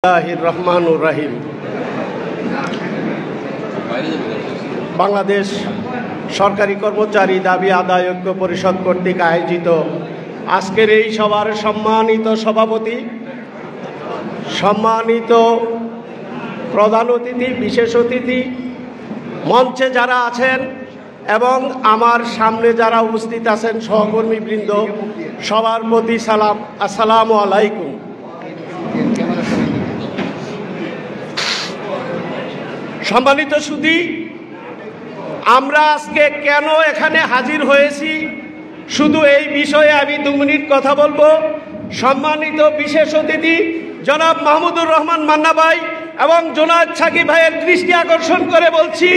রহমানুর রহিম। বাংলাদেশ সরকারি কর্মচারী দাবি আদায় ঐক্য পরিষদ কর্তৃক আয়োজিত আজকের এই সভার সম্মানিত সভাপতি, সম্মানিত প্রধান অতিথি, বিশেষ অতিথি, মঞ্চে যারা আছেন এবং আমার সামনে যারা উপস্থিত আছেন সহকর্মীবৃন্দ, সবার প্রতি সালাম, আসসালামু আলাইকুম। সম্মানিত সুধী, আমরা আজকে কেন এখানে হাজির হয়েছি শুধু এই বিষয়ে আমি 2 মিনিট কথা বলবো। সম্মানিত বিশেষ অতিথি জনাব মাহমুদুর রহমান মান্না ভাই এবং জোনায়েদ সাকিব ভাইয়ের দৃষ্টি আকর্ষণ করে বলছি,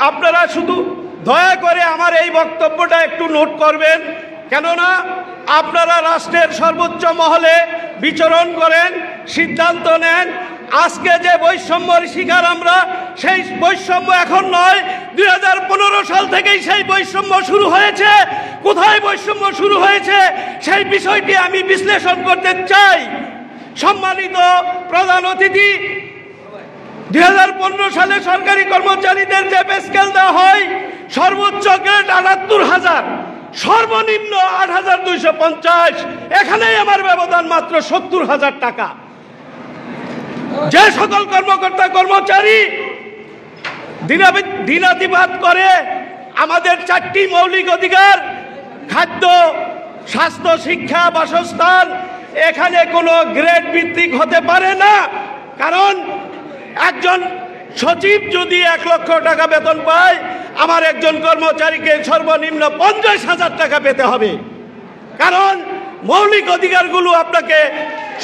আপনারা শুধু দয়া করে আমার এই বক্তব্যটা একটু নোট করবেন, কেননা আপনারা রাষ্ট্রের সর্বোচ্চ মহলে বিচরণ করেন, সিদ্ধান্ত নেন। আজকে যে বৈষম্যের শিকার আমরা, সেই বৈষম্য এখন নয়, 2015 সাল থেকেই সেই বৈষম্য শুরু হয়েছে। কোথায় বৈষম্য শুরু হয়েছে সেই বিষয়টি আমি বিশ্লেষণ করতে চাই। সম্মানিত প্রধান অতিথি, 2015 সালে সরকারি কর্মচারীদের যে পে স্কেল দেওয়া হয়, সর্বোচ্চ গ্রেড 78,000, সর্বনিম্ন 8,250। এখানেই আমার ব্যবধান মাত্র 70,000 টাকা। যে সকল কর্মকর্তা কর্মচারী দিনাতিপাত করে আমাদের 4টি মৌলিক অধিকার, খাদ্য, স্বাস্থ্য, শিক্ষা, বাসস্থান, এখানে কোনো গ্রেড ভিত্তিক হতে পারে না। কারণ একজন সচিব যদি 1 লক্ষ টাকা বেতন পায়, আমার একজন কর্মচারীকে সর্বনিম্ন 50,000 টাকা পেতে হবে। কারণ মৌলিক অধিকারগুলো আপনাকে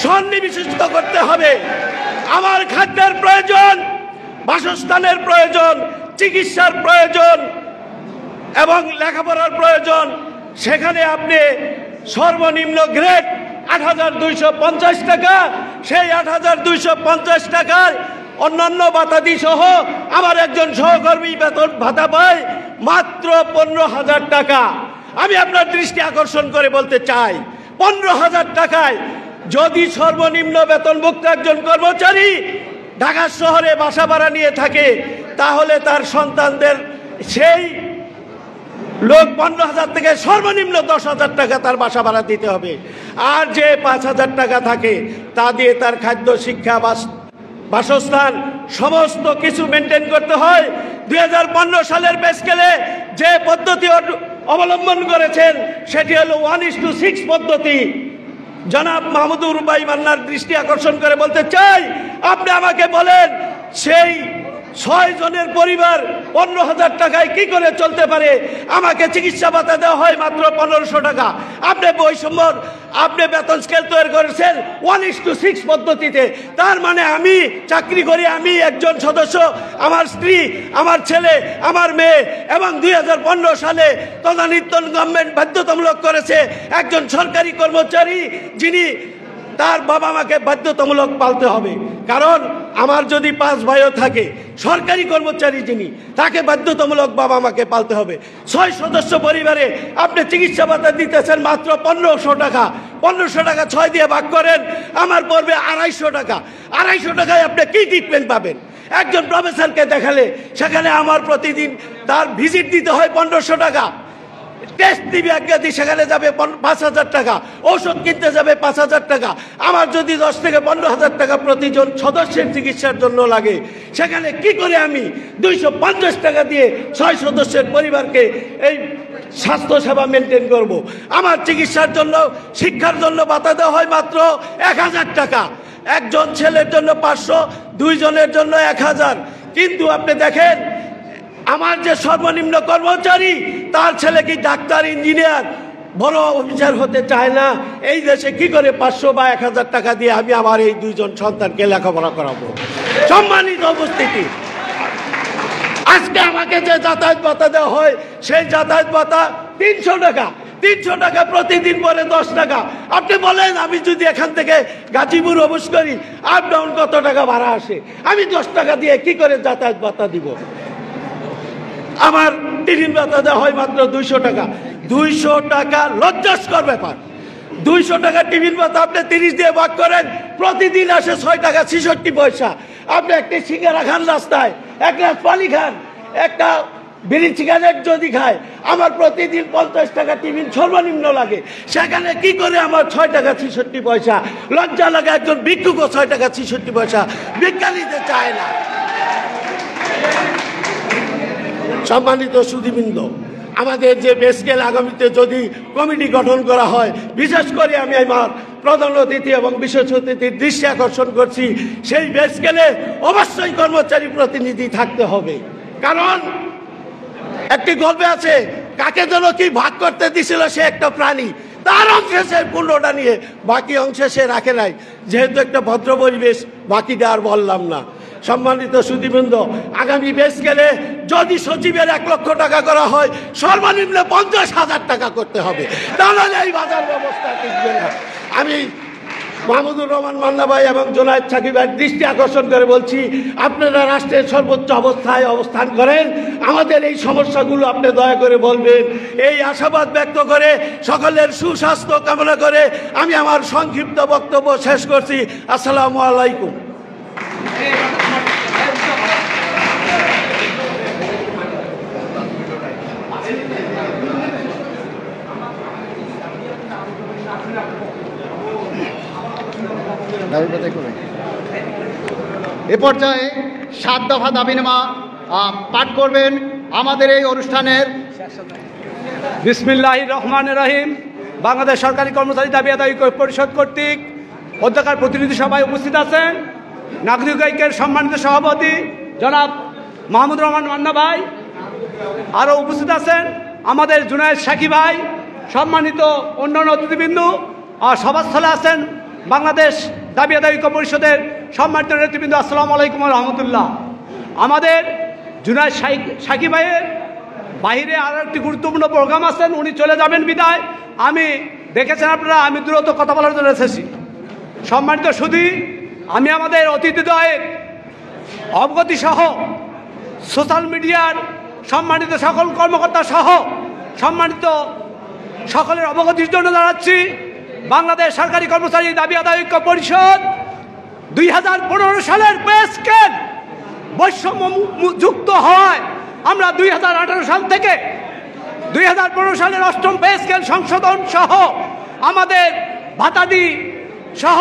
সন্নিবিষ্ট করতে হবে। আমার খাদ্যের প্রয়োজন, বাসস্থানের প্রয়োজন, চিকিৎসার প্রয়োজন এবং লেখাপড়ার প্রয়োজন। সেখানে আপনি সর্বনিম্ন গ্রেড 8,250 টাকা, সেই 8,250 টাকায় অন্যান্য ভাতাদি সহ আমার একজন সহকর্মী বেতন ভাতা পায় মাত্র 15,000 টাকা। আমি আপনার দৃষ্টি আকর্ষণ করে বলতে চাই, 15,000 টাকায় যদি সর্বনিম্ন বেতনভুক্ত একজন কর্মচারী ঢাকা শহরে বাসা ভাড়া নিয়ে থাকে, তাহলে তার সন্তানদের সেই লোক 15,000 থেকে সর্বনিম্ন 10,000 টাকা তার বাসা ভাড়া দিতে হবে। আর যে 5,000 টাকা থাকে তা দিয়ে তার খাদ্য, শিক্ষা, বাসস্থান সমস্ত কিছু মেনটেন করতে হয়। 2015 সালের পে স্কেলে যে পদ্ধতি অবলম্বন করেছেন সেটি হলো 1:6 পদ্ধতি। জনাব মাহমুদুর ভাই মান্নার দৃষ্টি আকর্ষণ করে বলতে চাই, আপনি আমাকে বলেন সেই 6 জনের পরিবার 15,000 টাকায় কি করে চলতে পারে? আমাকে চিকিৎসা ভাতা দেওয়া হয় মাত্র 1,500 টাকা। আপনি বেতন স্কেল তৈরি করেছেন 1:6 পদ্ধতিতে। তার মানে আমি চাকরি করি, আমি একজন সদস্য, আমার স্ত্রী, আমার ছেলে, আমার মেয়ে, এবং 2015 সালে তদানীন্তন গভর্নমেন্ট বাধ্যতামূলক করেছে একজন সরকারি কর্মচারী যিনি তার বাবা মাকে বাধ্যতামূলক পালতে হবে। কারণ আমার যদি 5 ভাইও থাকে, সরকারি কর্মচারী যিনি, তাকে বাধ্যতামূলক বাবা মাকে পালতে হবে। 6 সদস্য পরিবারে আপনি চিকিৎসা ভাতা দিতেছেন মাত্র 1,500 টাকা। 1,500 টাকা 6 দিয়ে ভাগ করেন, আমার পড়বে 250 টাকা। 250 টাকায় আপনি কি ট্রিটমেন্ট পাবেন? একজন প্রফেসরকে দেখালে সেখানে আমার প্রতিদিন তার ভিজিট দিতে হয় 1,500 টাকা। টেস্ট দিবে একগাদি, সেখানে যাবে 5,000 টাকা। ঔষধ কিনতে যাবে 5,000 টাকা। আমার যদি 10 থেকে 15,000 টাকা প্রতিজন সদস্যের চিকিৎসার জন্য লাগে, সেখানে কি করে আমি 250 টাকা দিয়ে 6 সদস্যের পরিবারকে এই স্বাস্থ্য সেবা মেনটেন করব? আমার চিকিৎসার জন্য, শিক্ষার জন্য ভাতা দেওয়া হয় মাত্র 1,000 টাকা। একজন ছেলের জন্য 500, 2 জনের জন্য 1,000। কিন্তু আপনি দেখেন আমার যে সর্বনিম্ন কর্মচারী, তার ছেলে কি ডাক্তার, ইঞ্জিনিয়ার, বড় অফিসার হতে চায় না। এই দেশে কি করে 500 বা 1,000 টাকা দিয়ে আমি আমার এই 2 জন সন্তানকে লেখাপড়া করাবো? সম্মানিত উপস্থিতি, আজকে আমাকে যে যাতায়াত ভাতা দেওয়া হয়, সেই যাতায়াত ভাতা 300 টাকা। 300 টাকা প্রতিদিন পরে 10 টাকা। আপনি বলেন আমি যদি এখান থেকে গাজীপুর অবশ্য করি, আপ ডাউন কত টাকা ভাড়া আসে? আমি 10 টাকা দিয়ে কি করে যাতায়াত ভাতা দিব? আমার টিফিন ভাতা দেওয়া হয় মাত্র 200 টাকা। 200 টাকা লজ্জাস্কর ব্যাপার। 200 টাকা টিফিন ভাত আপনি 30 দিয়ে ভাগ করেন, প্রতিদিন আসে 6 টাকা 66 পয়সা। আপনি একটি সিঙ্গারা খান রাস্তায়, এক গ্লাস পানি খান, একটা বিড়ি সিগারেট যদি খায়, আমার প্রতিদিন 50 টাকা টিফিন সর্বনিম্ন লাগে। সেখানে কি করে আমার 6 টাকা 66 পয়সা? লজ্জা লাগে একজন ভিক্ষুকও 6 টাকা 66 পয়সা ভিক্ষা নিতে চায় না। সম্মানিত সুধীবৃন্দ, আমাদের যে পে স্কেল আগামীতে যদি কমিটি গঠন করা হয়, বিশেষ করে আমি আমার প্রধান অতিথি এবং বিশেষ অতিথির দৃষ্টি আকর্ষণ করছি, সেই পে স্কেলে অবশ্যই কর্মচারী প্রতিনিধি থাকতে হবে। কারণ একটি গল্পে আছে, কাকে যেন কি ভাগ করতে দিছিল সে একটা প্রাণী, তার অংশে সে পূর্ণটা নিয়ে বাকি অংশে সে রাখে নাই। যেহেতু একটা ভদ্র পরিবেশ, বাকিটা আর বললাম না। সম্মানিত সুধীবৃন্দ, আগামী পে স্কেলে যদি সচিবের 1 লক্ষ টাকা করা হয়, সর্বনিম্ন 50,000 টাকা করতে হবে, তাহলে এই বাজার ব্যবস্থা টিকবে না। আমি মাহমুদুর রহমান মান্না ভাই এবং জোনায়েদ সাকিব ভাইয়ের দৃষ্টি আকর্ষণ করে বলছি, আপনারা রাষ্ট্রের সর্বোচ্চ অবস্থায় অবস্থান করেন, আমাদের এই সমস্যাগুলো আপনি দয়া করে বলবেন। এই আশাবাদ ব্যক্ত করে সকলের সুস্বাস্থ্য কামনা করে আমি আমার সংক্ষিপ্ত বক্তব্য শেষ করছি। আসসালামু আলাইকুম। এ পর্যায়ে 7 দফা দাবিনামা পাঠ করবেন আমাদের এই অনুষ্ঠানের। বিসমিল্লাহির রহমানির রহিম। বাংলাদেশ সরকারি কর্মচারী দাবি আদায় পরিষদ কর্তৃক অধ্যক্ষের প্রতিনিধি সভায় উপস্থিত আছেন নাগরিক ঐক্যের সম্মানিত সভাপতি জনাব মাহমুদুর রহমান মান্না ভাই, আরও উপস্থিত আছেন আমাদের জুনায়েদ সাকিব ভাই, সম্মানিত অন্যান্য অতিথিবৃন্দ, আর সভাস্থলে আছেন বাংলাদেশ দাবি আদায় ঐক্য পরিষদের সম্মানিত নেতৃবৃন্দ। আসসালামু আলাইকুম রহমতুল্লাহ। আমাদের জুনায়েদ সাকিব ভাইয়ের বাইরে আরও একটি গুরুত্বপূর্ণ প্রোগ্রাম আছেন, উনি চলে যাবেন বিদায়। আমি দেখেছেন আপনারা, আমি দ্রুত কথা বলার জন্য এসেছি। সম্মানিত সুধী, আমি আমাদের অতিথিদ্বয়ের অবগতি সহ সোশ্যাল মিডিয়ার সম্মানিত সকল কর্মকর্তা সহ সম্মানিত সকলের অবগতির জন্য জানাচ্ছি, বাংলাদেশ সরকারি কর্মচারী দাবি আদায় ঐক্য পরিষদ 2015 সালের পে স্কেল বৈষম্য যুক্ত হয়। আমরা 2018 সাল থেকে 2015 সালের 8ম পে স্কেল সংশোধন সহ আমাদের ভাতাদি সহ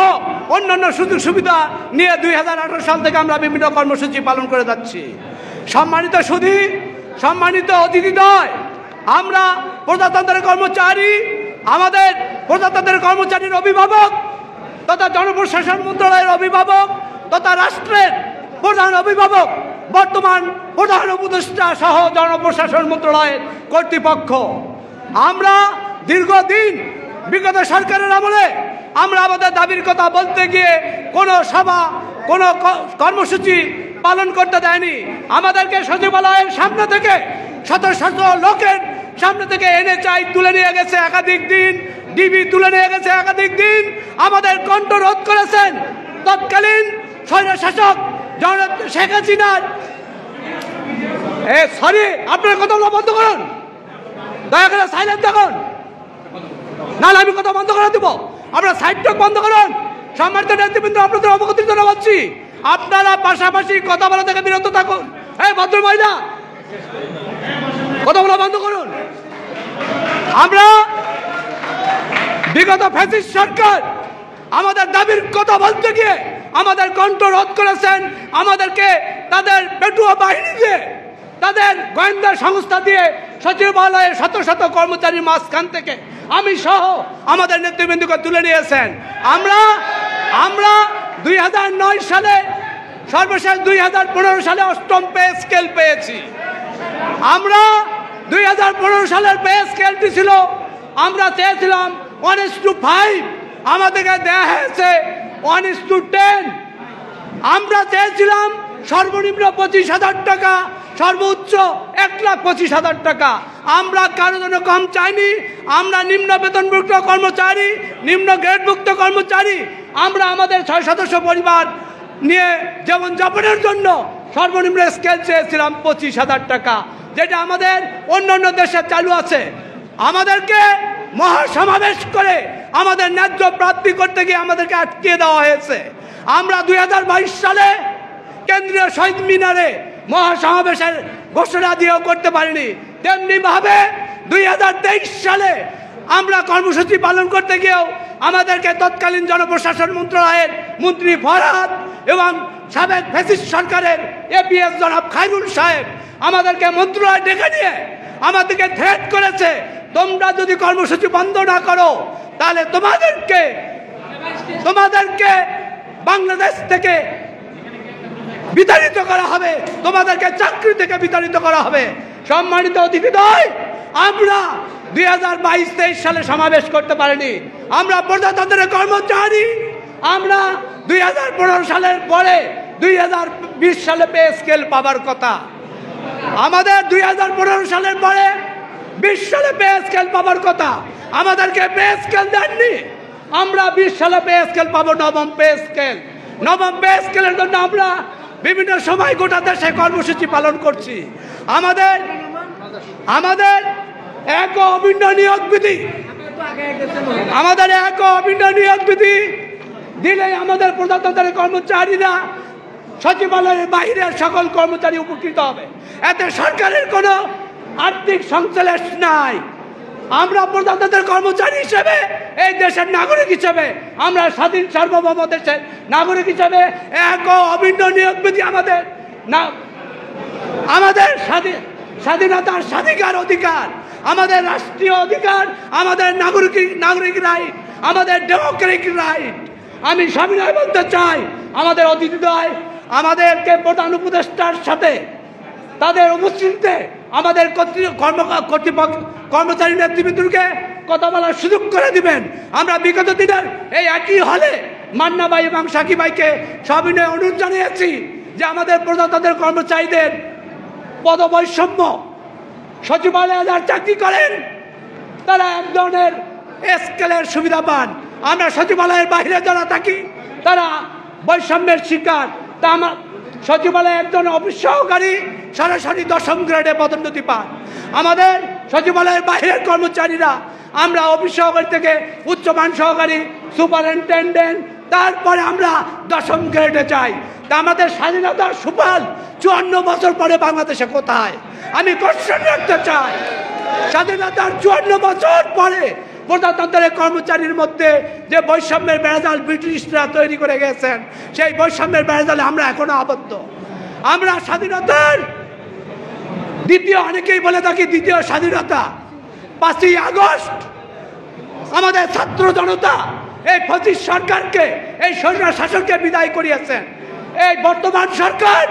অন্যান্য সুযোগ সুবিধা নিয়ে 2018 সাল থেকে আমরা বিভিন্ন কর্মসূচি পালন করে যাচ্ছি। সম্মানিত সুধী, সম্মানিত অতিথিদ্বয়, আমরা প্রজাতন্ত্রের কর্মচারী, আমাদের প্রজাতন্ত্রের কর্মচারীর অভিভাবক তথা জনপ্রশাসন মন্ত্রণালয়ের অভিভাবক তথা রাষ্ট্রের প্রধান অভিভাবক বর্তমান প্রধান উপদেষ্টা সহ জনপ্রশাসন মন্ত্রণালয়ের কর্তৃপক্ষ। আমরা দীর্ঘদিন বিগত সরকারের আমলে আমরা আমাদের দাবির কথা বলতে গিয়ে কোনো সভা, কোনো কর্মসূচি পালন করতে দেয়নি। আমাদেরকে সচিবালয়ের সামনে থেকে শত শত লোকের সামনে থেকে NHI তুলে নিয়ে গেছে একাধিক দিন, ডিবি তুলে নিয়ে গেছে একাধিক দিন, আমাদের কণ্ঠ রোধ করেছেন তৎকালীন স্বৈরশাসক শেখ হাসিনার। সরি, আপনার কথা বন্ধ করুন, দয়া করে সাইলেন্ট থাকুন, নাহলে আমি কথা বন্ধ করে দেবো। আপনারা সাইড টক বন্ধ করুন। সম্মানিত নেতৃবৃন্দ, আপনাদের অবগতির জন্য বলছি, আপনারা পাশাপাশি কথা বলা থেকে বিরত থাকুন। এই ভদ্র মহিলা, কথা বলা বন্ধ করুন। আমরা বিগত ফ্যাসিস্ট সরকার আমাদের দাবির কথা বলতে গিয়ে আমাদের কণ্ঠ রোধ করেছেন, আমাদেরকে তাদের পেটুয়া বাহিনী দিয়ে, তাদের গোয়েন্দা সংস্থা দিয়ে সচিবালয়ের শত শত কর্মচারীর মাঝখান থেকে আমি সহ আমাদের নেতৃবৃন্দকে তুলে নিয়েছেন। আমরা 2009 সালে সর্বশেষ 2015 সালে 8ম পে স্কেল পেয়েছি। আমরা 2015 সালের পে স্কেলটি ছিল, আমরা চেয়েছিলাম 1:5, আমাদেরকে দেয়া হয়েছে 1:10। আমরা চেয়েছিলাম সর্বনিম্ন 25,000 টাকা, সর্বোচ্চ 1,25,000 টাকা। আমরা কারো জন্য কম চাইনি। আমরা নিম্ন বেতনভুক্ত কর্মচারী, নিম্ন গ্রেডভুক্ত কর্মচারী, আমরা আমাদের 6 সদস্য পরিবার নিয়ে যেমন যাপনের জন্য সর্বনিম্ন স্কেল চেয়েছিলাম 25,000 টাকা, যেটা আমাদের অন্যান্য দেশে চালু আছে। আমাদেরকে মহাসমাবেশ করে আমাদের ন্যায্য প্রাপ্তি করতে গিয়ে আমাদেরকে আটকে দেওয়া হয়েছে। আমরা 2022 সালে কেন্দ্রীয় শহীদ মিনারে মহাসমাবেশের ঘোষণা দিয়েও করতে পারিনি। তেমনি ভাবে 2023 সালে আমরা কর্মসূচি পালন করতে গিয়েও আমাদেরকে তৎকালীন জনপ্রশাসন মন্ত্রণালয়ের মন্ত্রী ফরহাদ এবং সাবেক ফ্যাসিস্ট সরকারের এপিএস জনাব খায়রুল সাহেব আমাদেরকে মন্ত্রণালয়ে ডেকে নিয়ে আমাদেরকে থ্রেট করেছে, তোমরা যদি কর্মসূচি বন্ধ না করো তাহলে তোমাদেরকে বাংলাদেশ থেকে বিতাড়িত করা হবে, তোমাদেরকে চাকরি থেকে বিতাড়িত করা হবে। সম্মানিত অতিথিদ্বয়, আমরা 2022-23 সালে সমাবেশ করতে পারিনি। আমরা প্রজাতন্ত্রের কর্মচারী। আমরা 2015 সালের পরে 2020 সালে পে স্কেল পাবার কথা। আমাদের 2015 সালের পরে 20 সালে পে স্কেল পাবার কথা, আমাদেরকে পে স্কেল দেননি। আমরা 20 সালে পে স্কেল পাবো, নবম পে স্কেল। নবম পে স্কেলের জন্য আমরা বিভিন্ন সময় গোটা দেশে কর্মসূচি পালন করছি। আমাদের এক অভিন্ন নিয়োগ বিধি, দিলে আমাদের প্রজাতন্ত্রের কর্মচারীরা সচিবালয়ের বাইরের সকল কর্মচারী উপকৃত হবে। এতে সরকারের কোনো আর্থিক সংশ্লেষ নাই। আমরা প্রজাতন্ত্রের কর্মচারী হিসেবে, এই দেশের নাগরিক হিসেবে, আমরা স্বাধীন সার্বভৌম দেশের নাগরিক হিসেবে এক অভিন্ন নিয়োগ বিধি আমাদের স্বাধীনতার স্বাধিকার অধিকার, আমাদের রাষ্ট্রীয় অধিকার, আমাদের নাগরিক রাইট, আমাদের ডেমোক্রেটিক রাইট। আমি সবিনয় বলতে চাই, আমাদের অতিথিদ্বয় আমাদেরকে প্রধান উপদেষ্টার সাথে তাদের উপস্থিতিতে আমাদের কর্মচারী নেতৃবৃন্দকে কথা বলার সুযোগ করে দিবেন। আমরা বিগত দিনের এই একই হলে মান্না ভাই এবং সাকিব ভাইকে সবিনয় অনুরোধ জানিয়েছি যে আমাদের প্রজাতন্ত্রের কর্মচারীদের পদবৈষম্য, সচিবালয়ে যারা চাকরি করেন তারা এক ধরনের স্কেলের সুবিধা পান, আমরা সচিবালয়ের বাইরে যারা থাকি তারা বৈষম্যের শিকার। তা আমার সচিবালয়ে একজন অফিস সহকারী সরাসরি 10ম গ্রেডে পদোন্নতি পান। আমাদের সচিবালয়ের বাইরের কর্মচারীরা আমরা অফিস সহকারী থেকে উচ্চমান সহকারী, সুপারিনটেন্ডেন্ট, তারপরে আমরা 10ম গ্রেডে যাই। তা আমাদের স্বাধীনতার সুফল 54 বছর পরে বাংলাদেশে কোথায়? আমি কোশ্চেন রাখতে চাই, স্বাধীনতার 54 বছর পরে প্রজাতন্ত্রের কর্মচারীর মধ্যে যে বৈষম্যের বেড়াজাল ব্রিটিশরা তৈরি করে গেছেন, সেই বৈষম্যের বেড়াজালে আমরা এখনো আবদ্ধ। আমরা স্বাধীনতার অনেকেই বলে থাকি দ্বিতীয় স্বাধীনতা 5ই আগস্ট আমাদের ছাত্র জনতা এই ফ্যাসিস্ট সরকারকে, এই স্বৈরাচার শাসককে বিদায় করিয়েছেন। এই বর্তমান সরকার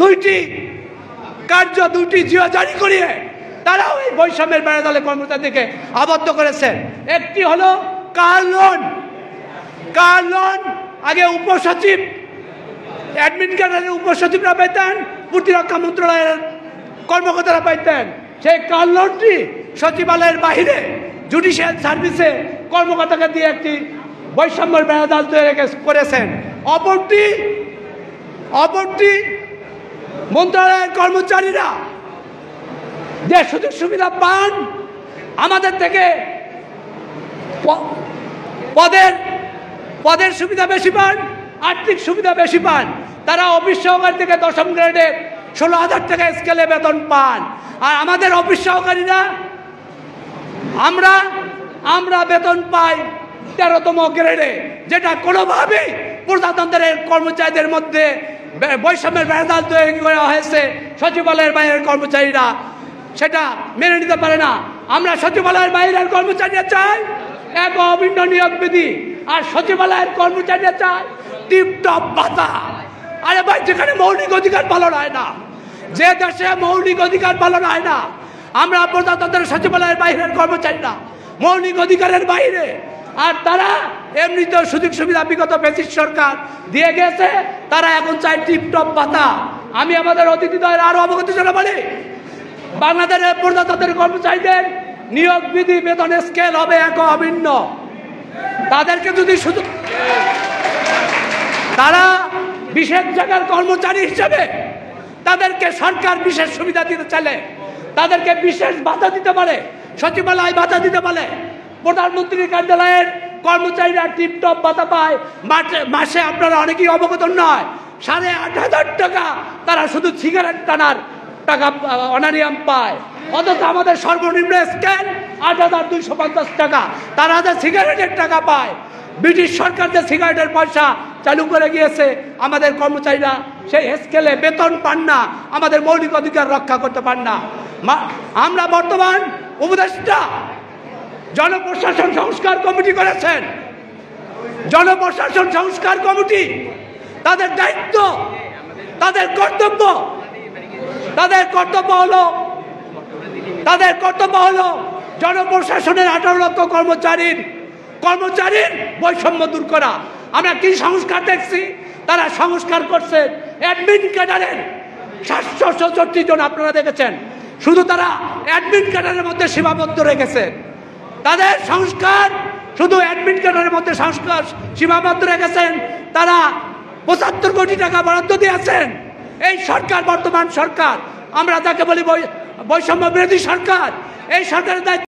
2টি জিও জারি করিয়ে তারাও এই বৈষম্যের বেড়াজালে কর্মচারীদেরকে আবদ্ধ করেছেন। একটি হলো কার লোন। আগে উপসচিব, অ্যাডমিন ক্যাডারের উপসচিবরা পেতেন, প্রতিরক্ষা মন্ত্রণালয়ের কর্মকর্তারা পাইতেন। সেই কার লোনটি সচিবালয়ের বাইরে জুডিশিয়াল সার্ভিসে কর্মকর্তাকে দিয়ে একটি বৈষম্যের বেড়াজাল তৈরি করেছেন। অপরটি মন্ত্রণালয়ের কর্মচারীরা যে সুযোগ সুবিধা পান, আমাদের থেকে পদের সুবিধা বেশি পান, আর্থিক সুবিধা বেশি পান। তারা অফিস সহকারী থেকে 10ম গ্রেডে 16,000 টাকা স্কেলে বেতন পান। আর আমাদের অফিস সহকারীরা আমরা বেতন পাই 13তম গ্রেডে, যেটা কোনোভাবেই প্রজাতন্ত্রের কর্মচারীদের মধ্যে বৈষম্যের বেড়াজাল তৈরি করা হয়েছে। সচিবালয়ের বাইরের কর্মচারীরা সেটা মেনে নিতে পারে না। আমরা সচিবালয়ের বাইরের কর্মচারীরা চাই এক অভিন্ন নিয়োগ বিধি, আর সচিবালয়ের কর্মচারীরা চায় টিপটপ ভাতা। আরে ভাই, যেখানে মৌলিক অধিকার পালন হয় না, যে দেশে মৌলিক অধিকার পালন হয় না, আমরা প্রজাতন্ত্রের সচিবালয়ের বাইরের কর্মচারীরা মৌলিক অধিকারের বাইরে। আর তারা এমনিতেও সুযোগ সুবিধা বিগত ফ্যাসিস্ট সরকার দিয়ে গেছে, তারা এখন চায় টিপটপ ভাতা। আমি আমাদের অতিথিদ্বয়ের আরো অবগত জানা বলি, বাংলাদেশের প্রজাতন্ত্রের কর্মচারীদের নিয়োগ বিধি বেতন স্কেল হবে এক অভিন্ন। তাদেরকে যদি শুধু তারা বিশেষ জায়গার কর্মচারী হিসেবে তাদেরকে সরকার বিশেষ সুবিধা দিতে চাইলে তাদেরকে বিশেষ ভাতা দিতে পারে। সচিবালয় ভাতা দিতে বলে, প্রধানমন্ত্রীর কার্যালয়ের কর্মচারীরা টিপটপ ভাতা পায়, মাসে আপনারা অনেকেই অবগত নয় 8,500 টাকা তারা শুধু সিগারেট টানার টাকা অনারিয়াম পায়। অথচ আমাদের সর্বনিম্ন স্কেল 8,250 টাকা, তারা যে সিগারেটের টাকা পায়। ব্রিটিশ সরকার যে সিগারেটের পয়সা চালু করে গিয়েছে, আমাদের কর্মচারীরা সেই স্কেলে বেতন পান না, আমাদের মৌলিক অধিকার রক্ষা করতে পান না। আমরা বর্তমান উপদেষ্টা জনপ্রশাসন সংস্কার কমিটি করেছেন। জনপ্রশাসন সংস্কার কমিটি তাদের দায়িত্ব, তাদের কর্তব্য হলো জনপ্রশাসনের 18 লক্ষ কর্মচারীর বৈষম্য দূর করা। আমরা কি সংস্কার দেখছি? তারা সংস্কার করছে অ্যাডমিন ক্যাডারের 764 জন আপনারা দেখেছেন, শুধু তারা অ্যাডমিন ক্যাডারের মধ্যে সীমাবদ্ধ রেখেছে। তাদের সংস্কার শুধু অ্যাডমিন ক্যাডারের মধ্যে সংস্কার সীমাবদ্ধ রেখেছেন। তারা 75 কোটি টাকা বরাদ্দ দিয়েছেন। এই সরকার, বর্তমান সরকার, আমরা তাকে বলি বৈষম্য বিরোধী সরকার। এই সরকারের দায়িত্ব